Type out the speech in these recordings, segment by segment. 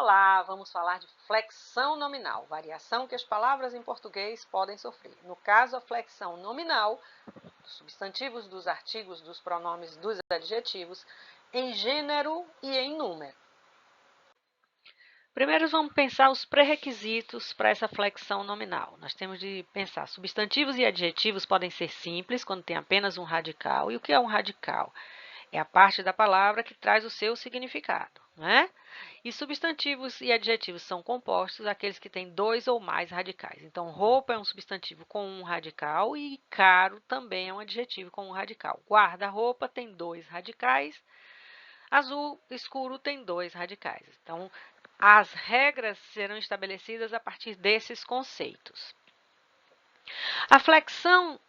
Olá, vamos falar de flexão nominal, variação que as palavras em português podem sofrer. No caso, a flexão nominal, dos substantivos, dos artigos, dos pronomes, dos adjetivos, em gênero e em número. Primeiro, vamos pensar os pré-requisitos para essa flexão nominal. Nós temos de pensar, substantivos e adjetivos podem ser simples, quando tem apenas um radical. E o que é um radical? É a parte da palavra que traz o seu significado, né? E substantivos e adjetivos são compostos, aqueles que têm dois ou mais radicais. Então, roupa é um substantivo com um radical e caro também é um adjetivo com um radical. Guarda-roupa tem dois radicais, azul escuro tem dois radicais. Então, as regras serão estabelecidas a partir desses conceitos. A flexão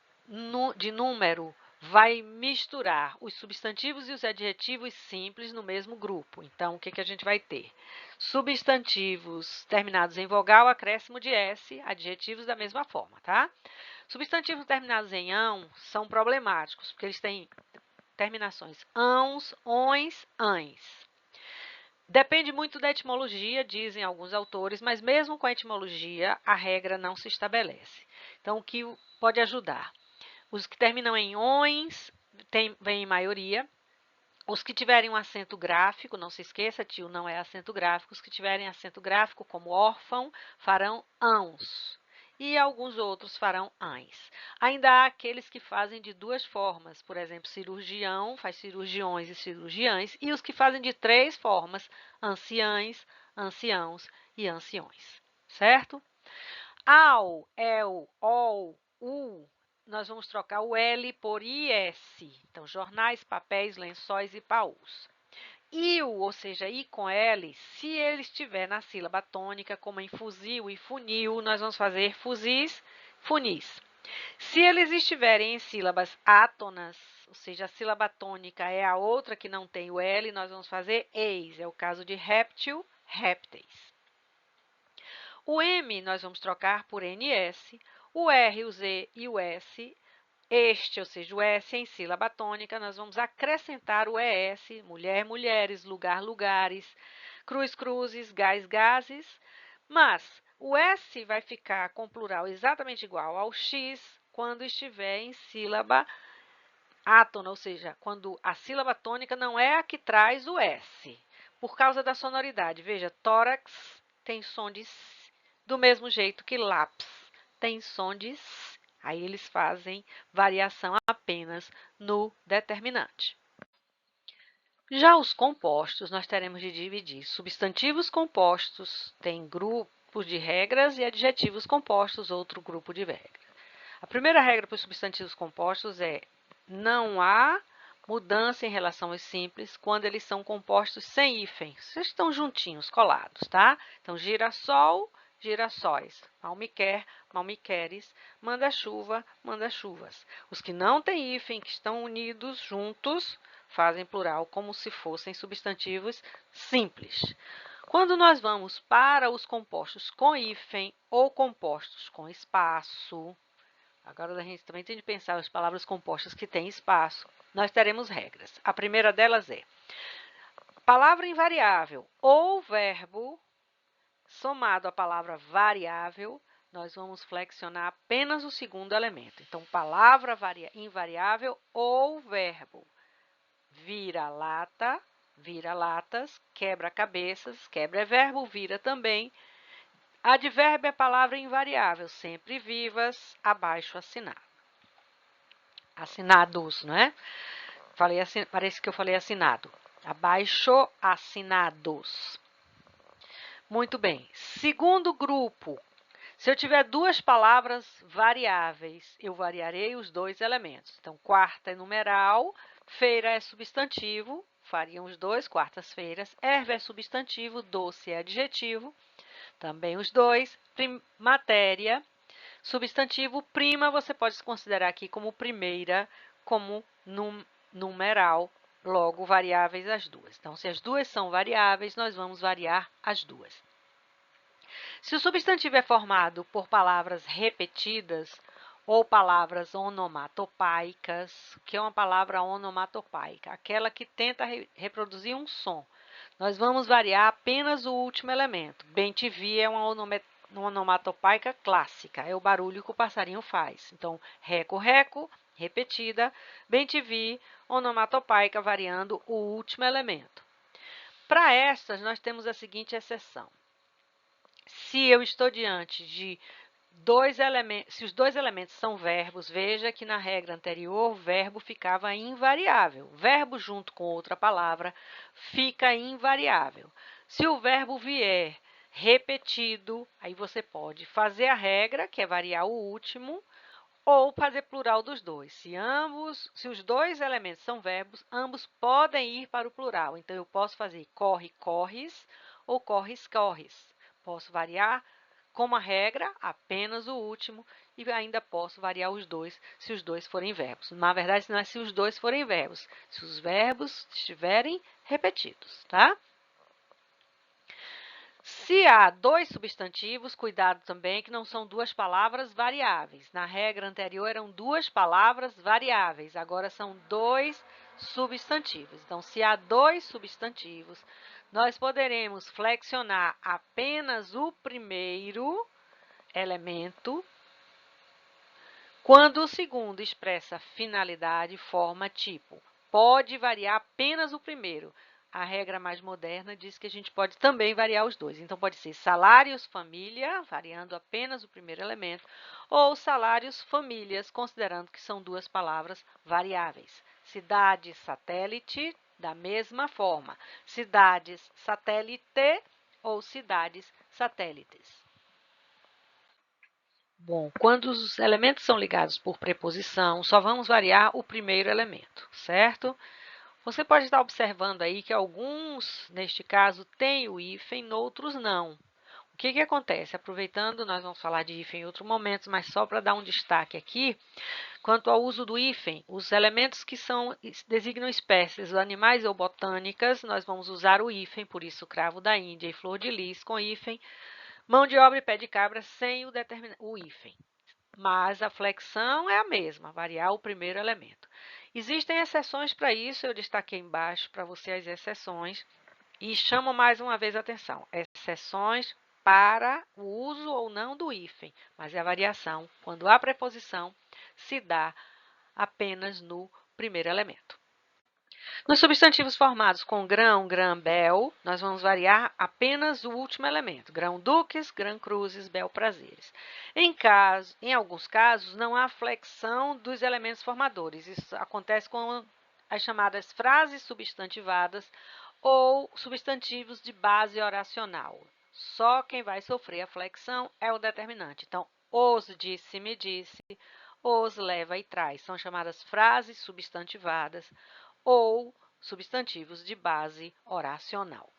de número vai misturar os substantivos e os adjetivos simples no mesmo grupo. Então, o que a gente vai ter? Substantivos terminados em vogal, acréscimo de S, adjetivos da mesma forma, tá? Substantivos terminados em ão são problemáticos, porque eles têm terminações ãos, ões, ães. Depende muito da etimologia, dizem alguns autores, mas mesmo com a etimologia, a regra não se estabelece. Então, o que pode ajudar? Os que terminam em ões vêm em maioria. Os que tiverem um acento gráfico, não se esqueça, tio, não é acento gráfico. Os que tiverem acento gráfico, como órfão, farão ãos. E alguns outros farão ães. Ainda há aqueles que fazem de duas formas. Por exemplo, cirurgião faz cirurgiões e cirurgiães. E os que fazem de três formas, anciães, anciãos e anciões. Certo? Ao, el, ol, nós vamos trocar o L por IS. Então, jornais, papéis, lençóis e paus. IU, ou seja, I com L, se ele estiver na sílaba tônica, como em fuzil e funil, nós vamos fazer fuzis, funis. Se eles estiverem em sílabas átonas, ou seja, a sílaba tônica é a outra que não tem o L, nós vamos fazer eis. É o caso de réptil, répteis. O M nós vamos trocar por NS, o R, o Z e o S, ou seja, o S em sílaba tônica, nós vamos acrescentar o ES, mulher, mulheres, lugar, lugares, cruz, cruzes, gás, gases, mas o S vai ficar com plural exatamente igual ao X quando estiver em sílaba átona, ou seja, quando a sílaba tônica não é a que traz o S, por causa da sonoridade. Veja, tórax tem som de S, do mesmo jeito que lápis tem som de S. Aí eles fazem variação apenas no determinante. Já os compostos, nós teremos de dividir. Substantivos compostos têm grupos de regras e adjetivos compostos, outro grupo de regras. A primeira regra para os substantivos compostos é não há mudança em relação aos simples quando eles são compostos sem hífen. Vocês estão juntinhos, colados, tá? Então, girassol, girassóis. Malmiquer, malmiqueres. Manda-chuva, manda-chuvas. Os que não têm hífen, que estão unidos juntos, fazem plural como se fossem substantivos simples. Quando nós vamos para os compostos com hífen ou compostos com espaço, agora a gente também tem de pensar as palavras compostas que têm espaço, nós teremos regras. A primeira delas é palavra invariável ou verbo somado à palavra variável, nós vamos flexionar apenas o segundo elemento. Então, palavra invariável ou verbo. Vira-lata, vira-latas, quebra-cabeças, quebra é verbo, vira também. Advérbio é palavra invariável, sempre vivas, abaixo assinado. Assinados, não é? Parece que eu falei assinado. Abaixo assinados. Muito bem. Segundo grupo. Se eu tiver duas palavras variáveis, eu variarei os dois elementos. Então, quarta é numeral, feira é substantivo, fariam os dois, quartas-feiras. Erva é substantivo, doce é adjetivo, também os dois. Matéria, substantivo, prima, você pode considerar aqui como primeira, como numeral, logo variáveis as duas. Então, se as duas são variáveis, nós vamos variar as duas. Se o substantivo é formado por palavras repetidas ou palavras onomatopaicas, que é uma palavra onomatopaica? Aquela que tenta reproduzir um som. nós vamos variar apenas o último elemento. Bem-te-vi é uma onomatopaica clássica, é o barulho que o passarinho faz. Então, reco-reco, repetida, bem-te-vi, onomatopaica, variando o último elemento. Para estas, nós temos a seguinte exceção. Se eu estou diante de dois elementos, se os dois elementos são verbos, veja que na regra anterior o verbo ficava invariável. Verbo junto com outra palavra fica invariável. Se o verbo vier repetido, aí você pode fazer a regra, que é variar o último, ou fazer plural dos dois. Se os dois elementos são verbos, ambos podem ir para o plural. Então, eu posso fazer corre, corres ou corres, corres. Posso variar, como a regra, apenas o último e ainda posso variar os dois, se os dois forem verbos. Na verdade, não é se os dois forem verbos, se os verbos estiverem repetidos, tá? Se há dois substantivos, cuidado também que não são duas palavras variáveis. Na regra anterior eram duas palavras variáveis, agora são dois substantivos. Então, se há dois substantivos, nós poderemos flexionar apenas o primeiro elemento quando o segundo expressa finalidade, forma, tipo. Pode variar apenas o primeiro. A regra mais moderna diz que a gente pode também variar os dois. Então, pode ser salários, família, variando apenas o primeiro elemento, ou salários, famílias, considerando que são duas palavras variáveis. Cidade, satélite, da mesma forma. Cidades, satélite ou cidades, satélites. Bom, quando os elementos são ligados por preposição, só vamos variar o primeiro elemento, certo? Você pode estar observando aí que alguns, neste caso, têm o hífen, outros não. O que acontece? Aproveitando, nós vamos falar de hífen em outro momento, mas só para dar um destaque aqui, quanto ao uso do hífen, os elementos que designam espécies, animais ou botânicas, nós vamos usar o hífen, por isso cravo da Índia e flor de lis com hífen, mão de obra e pé de cabra sem o hífen. Mas a flexão é a mesma, variar o primeiro elemento. Existem exceções para isso, eu destaquei embaixo para você as exceções e chamo mais uma vez a atenção. Exceções para o uso ou não do hífen, mas é a variação quando a preposição se dá apenas no primeiro elemento. Nos substantivos formados com grão, grã-bel, nós vamos variar apenas o último elemento, grão-duques, grã-cruzes, bel-prazeres. Em alguns casos, não há flexão dos elementos formadores. Isso acontece com as chamadas frases substantivadas ou substantivos de base oracional. Só quem vai sofrer a flexão é o determinante. Então, os disse, me disse, os leva e traz. São chamadas frases substantivadas ou substantivos de base oracional.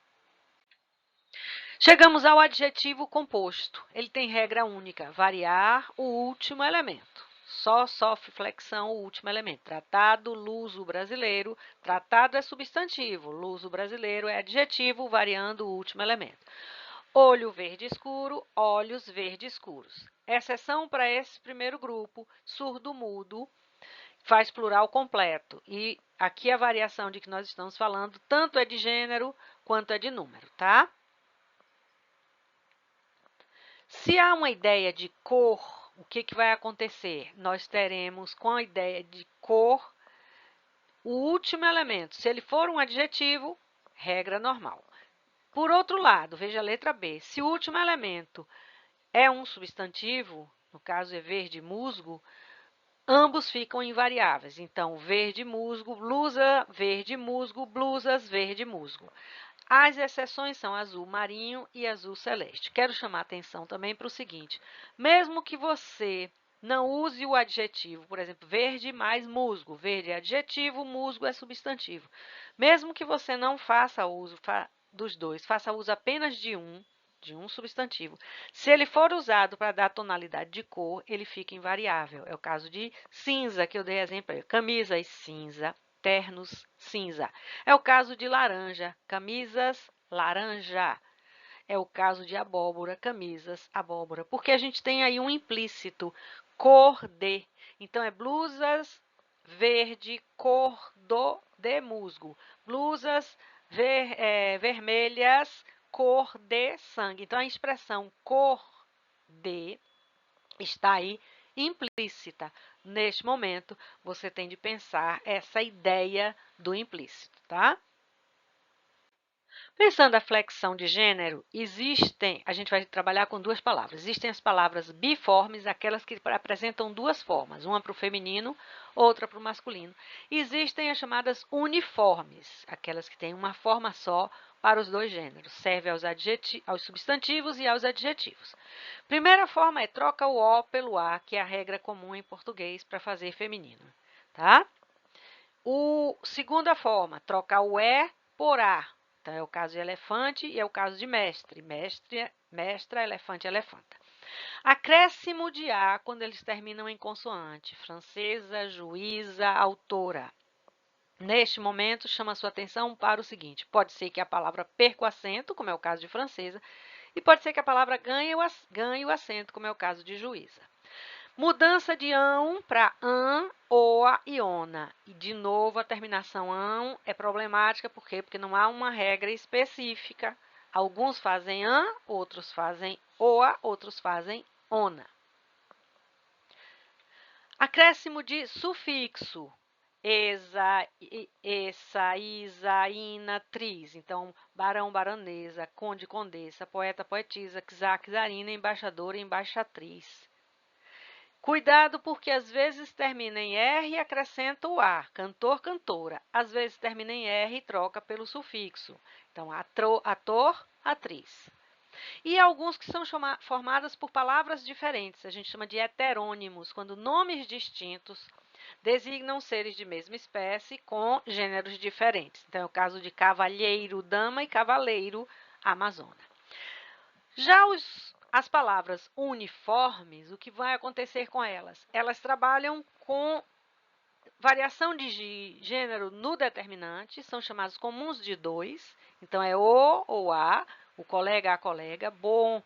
Chegamos ao adjetivo composto. Ele tem regra única, variar o último elemento. Só sofre flexão o último elemento. Tratado, luso brasileiro. Tratado é substantivo, luso brasileiro é adjetivo, variando o último elemento. Olho verde escuro, olhos verde escuros. Exceção para esse primeiro grupo, surdo-mudo, faz plural completo. E aqui a variação de que nós estamos falando tanto é de gênero quanto é de número, tá? Se há uma ideia de cor, o que vai acontecer? Nós teremos com a ideia de cor o último elemento. Se ele for um adjetivo, regra normal. Por outro lado, veja a letra B. Se o último elemento é um substantivo, no caso é verde musgo, ambos ficam invariáveis. Então, verde musgo, blusas, verde musgo. As exceções são azul marinho e azul celeste. Quero chamar atenção também para o seguinte, mesmo que você não use o adjetivo, por exemplo, verde mais musgo, verde é adjetivo, musgo é substantivo. Mesmo que você não faça uso dos dois, faça uso apenas de um substantivo. Se ele for usado para dar tonalidade de cor, ele fica invariável. É o caso de cinza, que eu dei exemplo aí. Camisas cinza, ternos cinza. É o caso de laranja, camisas laranja. É o caso de abóbora, camisas abóbora. Porque a gente tem aí um implícito, cor de. Então, é blusas verde, cor de musgo. Blusas vermelhas, cor de sangue. Então, a expressão cor de está aí implícita. Neste momento, você tem de pensar essa ideia do implícito, tá? Pensando a flexão de gênero, a gente vai trabalhar com duas palavras. Existem as palavras biformes, aquelas que apresentam duas formas, uma para o feminino, outra para o masculino. Existem as chamadas uniformes, aquelas que têm uma forma só para os dois gêneros. Serve aos substantivos e aos adjetivos. Primeira forma é troca o O pelo A, que é a regra comum em português para fazer feminino, tá? Segunda forma, trocar o E por A. Então, é o caso de elefante e é o caso de mestre. Mestra, elefante, elefanta. Acréscimo de A quando eles terminam em consoante. Francesa, juíza, autora. Neste momento, chama a sua atenção para o seguinte. Pode ser que a palavra perca o acento, como é o caso de francesa, e pode ser que a palavra ganhe o acento, como é o caso de juíza. Mudança de ão para an, oa e ona. E, de novo, a terminação ão é problemática, por quê? Porque não há uma regra específica. Alguns fazem an, outros fazem oa, outros fazem ona. Acréscimo de sufixo. Esa, essa, isa, ina, tris. Então, barão, baronesa, conde, condessa, poeta, poetisa, czar, czarina, embaixador, embaixatriz. Cuidado porque às vezes termina em R e acrescenta o A, cantor, cantora. Às vezes termina em R e troca pelo sufixo. Então, ator, atriz. E alguns que são formadas por palavras diferentes, a gente chama de heterônimos, quando nomes distintos designam seres de mesma espécie com gêneros diferentes. Então, é o caso de cavalheiro, dama e cavaleiro, amazona. Já as palavras uniformes, o que vai acontecer com elas? Elas trabalham com variação de gênero no determinante, são chamados comuns de dois. Então, é o ou a, o colega, a colega, bom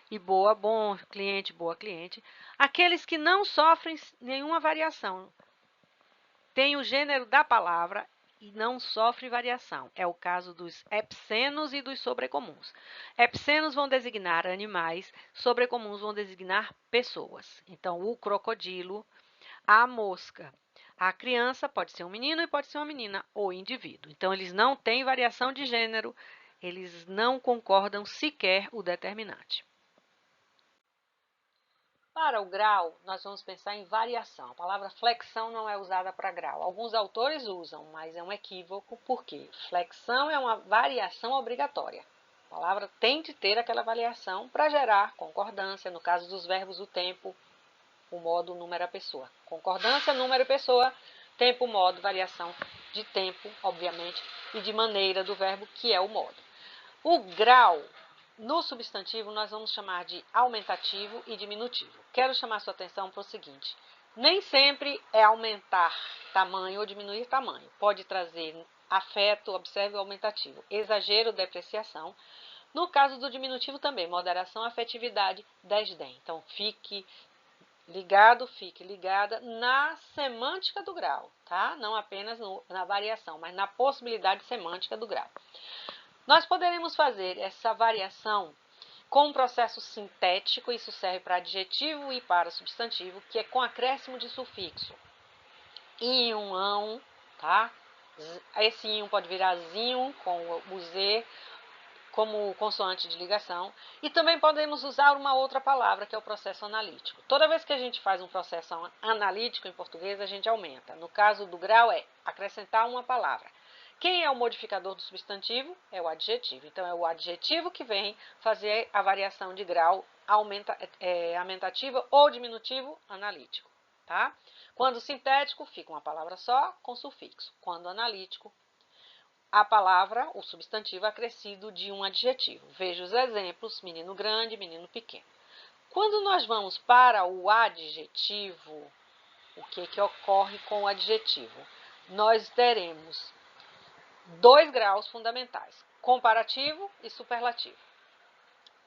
e boa, bom cliente, boa cliente. Aqueles que não sofrem nenhuma variação, têm o gênero da palavra e não sofre variação. É o caso dos epsenos e dos sobrecomuns. Epsenos vão designar animais, sobrecomuns vão designar pessoas. Então, o crocodilo, a mosca. A criança pode ser um menino e pode ser uma menina, ou indivíduo. Então, eles não têm variação de gênero, eles não concordam sequer o determinante. Para o grau, nós vamos pensar em variação. A palavra flexão não é usada para grau. Alguns autores usam, mas é um equívoco, porque flexão é uma variação obrigatória. A palavra tem de ter aquela variação para gerar concordância, no caso dos verbos, o tempo, o modo, o número, a pessoa. Concordância, número, pessoa, tempo, modo, variação de tempo, obviamente, e de maneira do verbo, que é o modo. O grau, no substantivo, nós vamos chamar de aumentativo e diminutivo. Quero chamar sua atenção para o seguinte: nem sempre é aumentar tamanho ou diminuir tamanho. Pode trazer afeto, observe o aumentativo, exagero, depreciação. No caso do diminutivo também, moderação, afetividade, desdém. Então, fique ligado, fique ligada na semântica do grau, tá? Não apenas na variação, mas na possibilidade semântica do grau. Nós poderemos fazer essa variação com um processo sintético, isso serve para adjetivo e para substantivo, que é com acréscimo de sufixo. Ium, ão, tá? Esse ium pode virar zinho com o Z como consoante de ligação. E também podemos usar uma outra palavra, que é o processo analítico. Toda vez que a gente faz um processo analítico em português, a gente aumenta. No caso do grau, é acrescentar uma palavra. Quem é o modificador do substantivo? É o adjetivo. Então, é o adjetivo que vem fazer a variação de grau aumentativa ou diminutivo analítico. Tá? Quando sintético, fica uma palavra só com sufixo. Quando analítico, a palavra, o substantivo, acrescido de um adjetivo. Veja os exemplos: menino grande, menino pequeno. Quando nós vamos para o adjetivo, o que ocorre com o adjetivo? Nós teremos dois graus fundamentais: comparativo e superlativo.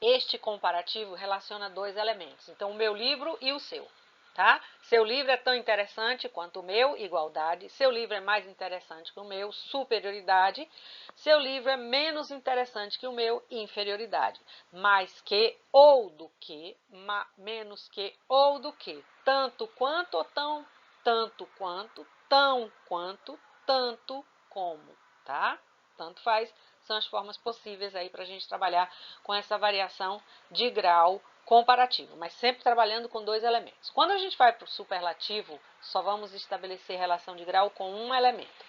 Este comparativo relaciona dois elementos, então o meu livro e o seu. tá? Seu livro é tão interessante quanto o meu, igualdade. Seu livro é mais interessante que o meu, superioridade. Seu livro é menos interessante que o meu, inferioridade. Mais que ou do que, menos que ou do que. Tanto quanto ou tão, tanto quanto, tão quanto, tanto como, tá? Tanto faz, são as formas possíveis aí para a gente trabalhar com essa variação de grau comparativo, mas sempre trabalhando com dois elementos. Quando a gente vai para o superlativo, só vamos estabelecer relação de grau com um elemento.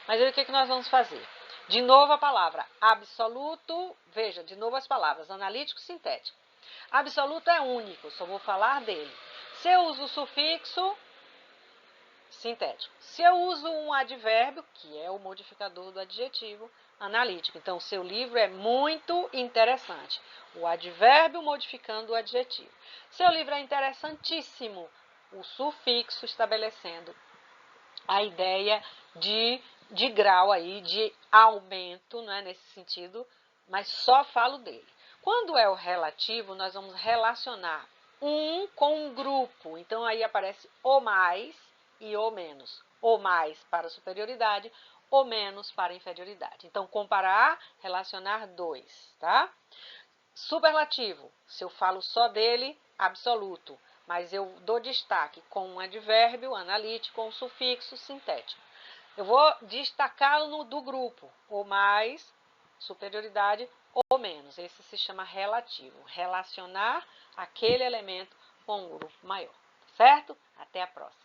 Mas aí o que nós vamos fazer? De novo a palavra absoluto, veja, de novo as palavras analítico e sintético. Absoluto é único, só vou falar dele. Se eu uso o sufixo sintético. Se eu uso um advérbio, que é o modificador do adjetivo, analítico. Então, o seu livro é muito interessante. O advérbio modificando o adjetivo. Seu livro é interessantíssimo. O sufixo estabelecendo a ideia de grau aí, de aumento, não é nesse sentido, mas só falo dele. Quando é o relativo, nós vamos relacionar um com um grupo. Então, aí aparece o mais e o menos. O mais para superioridade, o menos para inferioridade. Então, comparar, relacionar dois, tá? Superlativo, se eu falo só dele, absoluto, mas eu dou destaque com um advérbio analítico, com um sufixo sintético. Eu vou destacá-lo do grupo, ou mais, superioridade, ou menos. Esse se chama relativo, relacionar aquele elemento com um grupo maior, certo? Até a próxima.